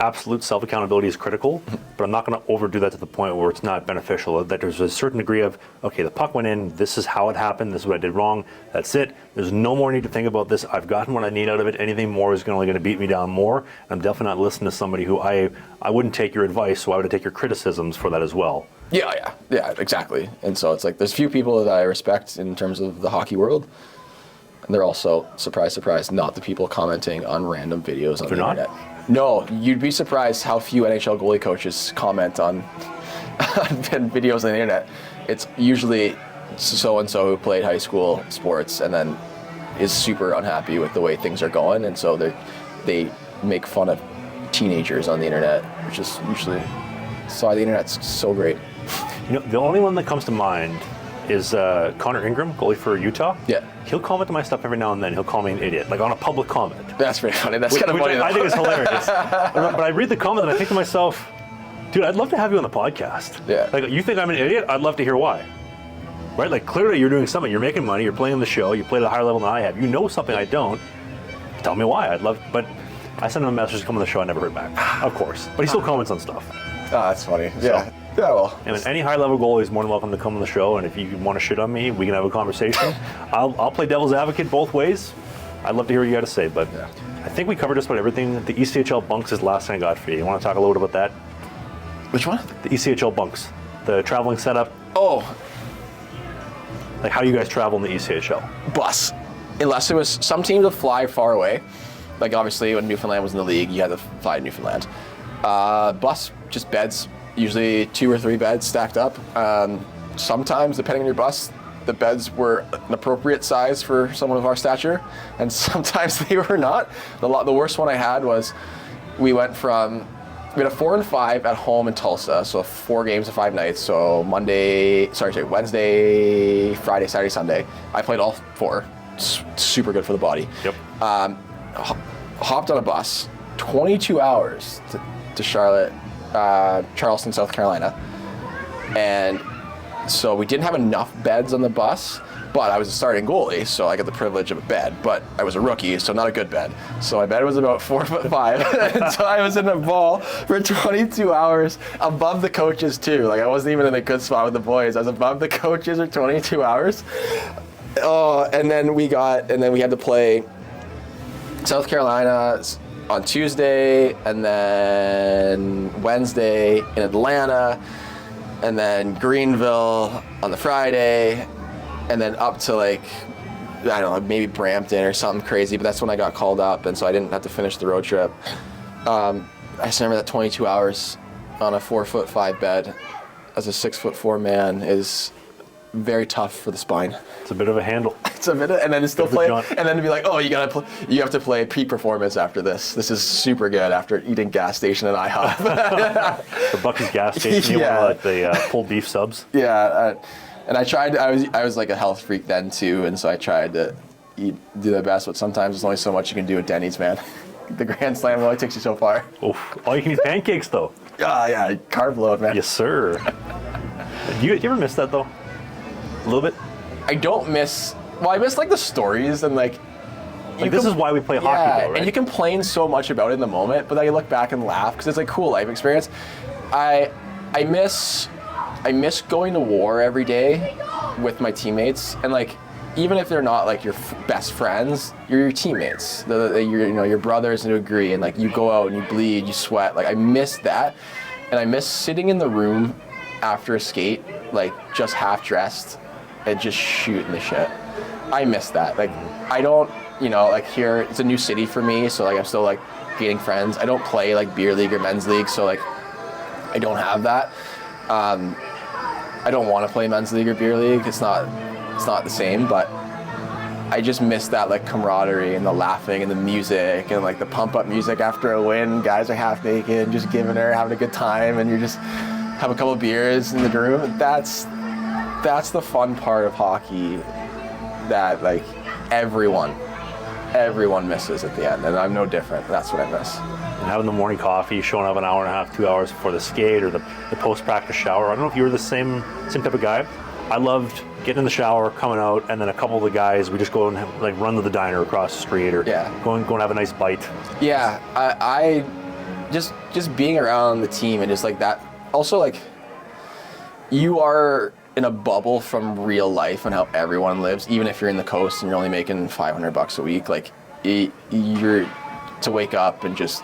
absolute self-accountability is critical, but I'm not going to overdo that to the point where it's not beneficial. That there's a certain degree of, okay, the puck went in, this is how it happened, this is what I did wrong, that's it. There's no more need to think about this. I've gotten what I need out of it. Anything more is only going to beat me down more. I'm definitely not listening to somebody who I wouldn't take your advice, so I would take your criticisms for that as well. Yeah, exactly. And so it's like there's few people that I respect in terms of the hockey world. And they're also, surprise, surprise, not the people commenting on random videos on the internet. No, you'd be surprised how few NHL goalie coaches comment on videos on the internet. It's usually so-and-so who played high school sports and then is super unhappy with the way things are going, and so they make fun of teenagers on the internet, which is usually why the internet's so great. You know, the only one that comes to mind is Connor Ingram, goalie for Utah. Yeah. He'll comment to my stuff every now and then. He'll call me an idiot, like on a public comment. That's pretty funny. That's kind of funny. I think it's hilarious. But I read the comment and I think to myself, dude, I'd love to have you on the podcast. Yeah. Like, you think I'm an idiot? I'd love to hear why. Right? Like, clearly you're doing something. You're making money. You're playing the show. You play at a higher level than I have. You know something I don't. Tell me why. I'd love, but I sent him a message to come on the show. I never heard back, of course. But he still comments on stuff. Oh, that's funny. Yeah. Yeah, well. And any high-level goalie is more than welcome to come on the show, and if you want to shit on me, we can have a conversation. I'll play devil's advocate both ways. I'd love to hear what you got to say, but yeah. I think we covered just about everything. The ECHL bunks is the last thing I got for you. You want to talk a little bit about that? Which one? The ECHL bunks. The traveling setup. Oh. Like how you guys travel in the ECHL. Bus. Unless it was, some teams would fly far away. Like obviously when Newfoundland was in the league, you had to fly to Newfoundland. Bus, just beds. Usually 2 or 3 beds stacked up. Sometimes, depending on your bus, the beds were an appropriate size for someone of our stature, and sometimes they were not. The worst one I had was we had a 4 and 5 at home in Tulsa, so 4 games of 5 nights. So Wednesday, Friday, Saturday, Sunday. I played all 4. Super good for the body. Yep. Hopped on a bus, 22 hours to Charlotte. Charleston, South Carolina, and so we didn't have enough beds on the bus, but I was a starting goalie, so I got the privilege of a bed, but I was a rookie, so not a good bed. So my bed was about 4'5", and so I was in a ball for 22 hours above the coaches too. Like I wasn't even in a good spot with the boys. I was above the coaches for 22 hours. Oh, and then we had to play South Carolina on Tuesday, and then Wednesday in Atlanta, and then Greenville on the Friday, and then up to I don't know, maybe Brampton or something crazy, but that's when I got called up, and so I didn't have to finish the road trip. I just remember that 22 hours on a 4'5" bed as a 6'4" man is very tough for the spine. It's a bit of a handle. It's a bit of, and then to still play, and then to be like, oh, you have to play peak-performance after this. This is super good after eating gas station and IHOP. The Bucky's gas station, yeah. Like the pulled beef subs. Yeah, and I tried. I was like a health freak then too, and so I tried to do the best. But sometimes there's only so much you can do at Denny's, man. The Grand Slam only takes you so far. Oh, all you can eat pancakes though. Yeah, carb load, man. Yes, sir. You ever miss that though? A little bit. I don't miss. Well, I miss like the stories and like. This is why we play hockey, though, right? And you complain so much about it in the moment, but then you look back and laugh because it's like cool life experience. I miss going to war every day with my teammates, and like even if they're not like your best friends, you're your teammates. You're your brothers to a degree, and like you go out and you bleed, you sweat. Like I miss that, and I miss sitting in the room after a skate, like just half dressed and just shooting the shit. I miss that. Like I don't. Like here, it's a new city for me, so like I'm still like gaining friends. I don't play like beer league or men's league, so like I don't have that. I don't want to play men's league or beer league. It's not the same, but I just miss that like camaraderie and the laughing and the music and like the pump up music after a win. Guys are half naked, just giving her, having a good time, and you just have a couple of beers in the room. That's the fun part of hockey that like everyone misses at the end, and I'm no different. That's what I miss. And having the morning coffee, showing up an hour and a half, 2 hours before the skate or the post-practice shower. I don't know if you were the same type of guy. I loved getting in the shower, coming out, and then a couple of the guys, we just go and run to the diner across the street or go and have a nice bite. Yeah, I just being around the team and just like that. Also, like, you are in a bubble from real life and how everyone lives. Even if you're in the coast and you're only making $500 a week, like you're to wake up and just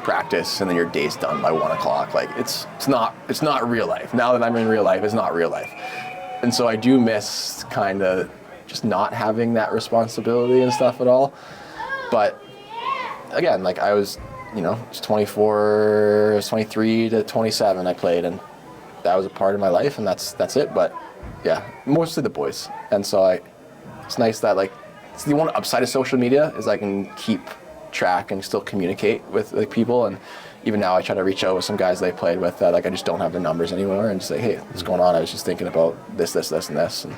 practice and then your day's done by 1 o'clock. Like it's not real life. Now that I'm in real life, it's not real life. And so I do miss kind of just not having that responsibility and stuff at all. But again, like I was 23 to 27 I played, and that was a part of my life, and that's it. But yeah, mostly the boys. And so it's nice that like, it's the one upside of social media is I can keep track and still communicate with like people. And even now I try to reach out with some guys that I played with that like I just don't have their numbers anymore, and just say, hey, what's going on? I was just thinking about this, and this. And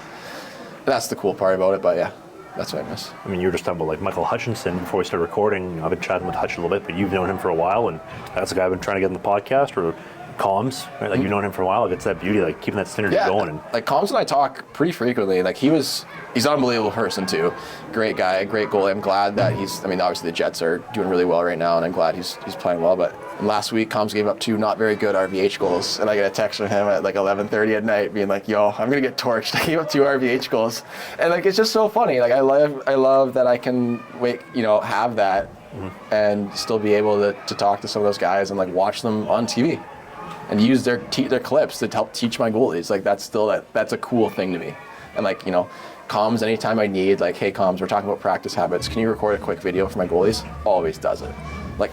that's the cool part about it. But yeah, that's what I miss. I mean, you were just talking about like Michael Hutchinson before we started recording. I've been chatting with Hutch a little bit, but you've known him for a while, and that's the guy I've been trying to get on the podcast, or Comms, right? Like you've known him for a while. It's that beauty, like keeping that synergy going. And like Comms and I talk pretty frequently. Like he's an unbelievable person too. Great guy, great goalie. I'm glad that obviously the Jets are doing really well right now, and I'm glad he's playing well. But last week, Comms gave up 2 not very good RVH goals, and I get a text from him at like 11:30 at night, being like, "Yo, I'm gonna get torched. I gave up 2 RVH goals," and like it's just so funny. Like I love that I can have that and still be able to talk to some of those guys and like watch them on TV. And use their clips to help teach my goalies. Like that's a cool thing to me. And like Comms, anytime I need, like, hey Comms, we're talking about practice habits. Can you record a quick video for my goalies? Always does it. Like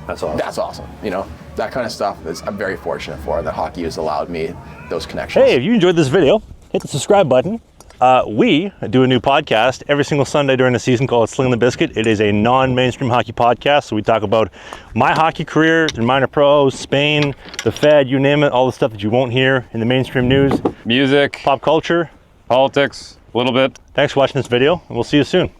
that's awesome. That's awesome. That kind of stuff I'm very fortunate for, that hockey has allowed me those connections. Hey, if you enjoyed this video, hit the subscribe button. We do a new podcast every single Sunday during the season called Slinging the Biscuit. It is a non-mainstream hockey podcast, so we talk about my hockey career, the minor pros, Spain, the Fed, you name it, all the stuff that you won't hear in the mainstream news. Music, pop culture, politics, a little bit. Thanks for watching this video, and we'll see you soon.